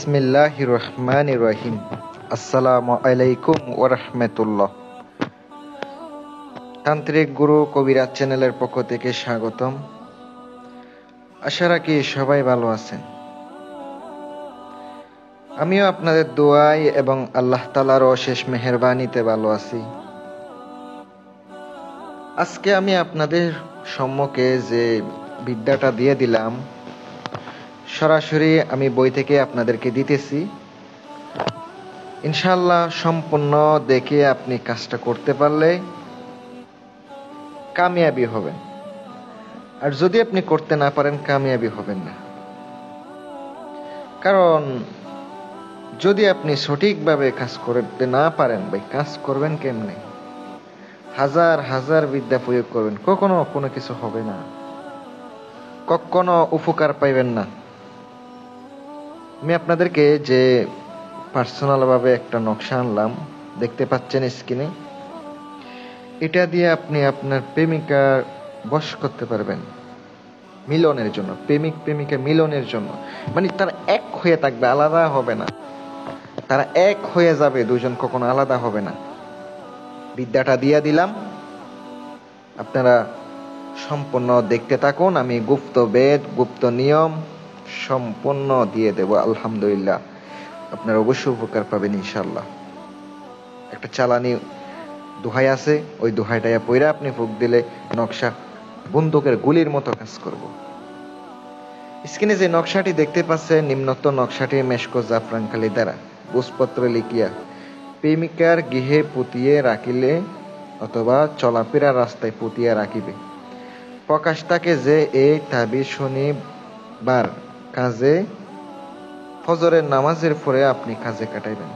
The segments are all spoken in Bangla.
বিসমিল্লাহির রহমানির রহিম। আসসালামু আলাইকুম ওয়া রাহমাতুল্লাহ। তান্ত্রিক গুরু কবিরাজ চ্যানেলের পক্ষ থেকে স্বাগতম। আশা রাখি সবাই ভালো আছেন। আমিও আপনাদের দোয়ায় এবং আল্লাহ তাআলার অশেষ মেহেরবানিতে ভালো আছি। আজকে আমি আপনাদের সম্মুখে যে বিদ্যাটা দিয়ে দিলাম, সরাসরি আমি বই থেকে আপনাদেরকে দিতেছি। ইনশাআল্লাহ সম্পূর্ণ দেখে আপনি কাজটা করতে পারলে কামিয়াবি হবেন, আর যদি আপনি করতে না পারেন কামিয়াবি হবেন না। কারণ যদি আপনি সঠিকভাবে কাজ করতে না পারেন, ভাই কাজ করবেন কেমনে? হাজার হাজার বিদ্যা প্রয়োগ করবেন, কখনো কোনো কিছু হবে না, কখনো উপকার পাইবেন না। আমি আপনাদেরকে যে পার্সোনাল ভাবে একটা নকশা আনলাম, দেখতে পাচ্ছেন স্ক্রিনে, এটা দিয়ে আপনি আপনার প্রেমিকার বশ করতে পারবেন মিলনের জন্য, প্রেমিক প্রেমিকা মিলনের জন্য। মানে তারা এক হয়ে থাকবে, আলাদা হবে না, তারা এক হয়ে যাবে, দুজন কখনো আলাদা হবে না। বিদ্যাটা দিয়ে দিলাম, আপনারা সম্পূর্ণ দেখতে থাকুন। আমি গুপ্ত বেদ, গুপ্ত নিয়ম সম্পূর্ণ দিয়ে দেব। আলহামদুলিল্লাহ, আপনারা অবশ্যই উপকার পাবেন ইনশাল্লাহ। একটা চালানি দোহাই আছে, ওই দোহাইটায় পইরা আপনি ফুঁক দিলে নকশা বন্দুকের গুলির মতো কাজ করব। স্ক্রিনে যে নকশাটি দেখতে পাচ্ছেন, নিম্নোক্ত নকশাটি মেশকো জাফরানকালি দ্বারা বুঝপত্র লিখিয়া প্রেমিকার গৃহে পুঁতিয়ে রাখিলে অথবা চলাফেরা রাস্তায় পুঁতিয়া রাখিবে। প্রকাশ থাকে যে এই তাবিজ শনিবার কাজে ফজরের নামাজের পরে আপনি কাজে কাটাইবেন।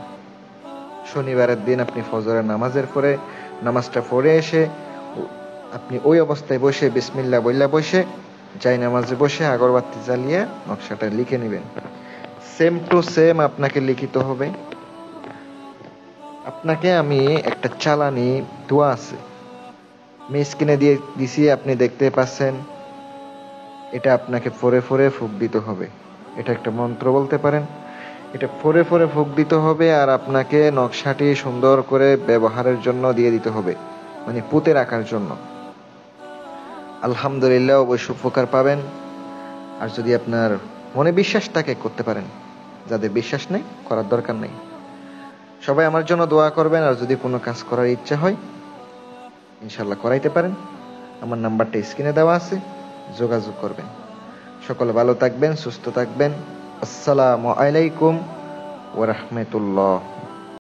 শনিবারের দিন আপনি ফজরের নামাজের পরে নামাজটা পড়ে এসে আপনি ওই অবস্থায় বসে বিসমিল্লাহ বইলা বসে যাই নামাজে বসে আগরবাতি জ্বালিয়ে নকশাটা লিখে নেবেন। সেম টু সেম আপনাকে লিখিত হবে। আপনাকে আমি একটা চালানি দোয়া আছে, আমি স্ক্রিনে দিয়ে দিছি, আপনি দেখতে পাচ্ছেন। এটা আপনাকে ফোরে ফোরে ফুঁক দিতে হবে। এটা একটা মন্ত্র বলতে পারেন। এটা ফোরে ফোরে ফুঁক দিতে হবে, আর আপনাকে নকশাটি সুন্দর করে ব্যবহারের জন্য দিয়ে দিতে হবে, মানে পুঁতে রাখার জন্য। আলহামদুলিল্লাহ, অবশ্যই উপকার পাবেন। আর যদি আপনার মনে বিশ্বাস থাকে করতে পারেন, যাদের বিশ্বাস নেই করার দরকার নেই। সবাই আমার জন্য দোয়া করবেন, আর যদি কোনো কাজ করার ইচ্ছা হয় ইনশাল্লাহ করাইতে পারেন। আমার নাম্বারটা স্ক্রিনে দেওয়া আছে, যোগাযোগ করবেন। সকলে ভালো থাকবেন, সুস্থ থাকবেন। আসসালামু আলাইকুম ওয়া রাহমাতুল্লাহ।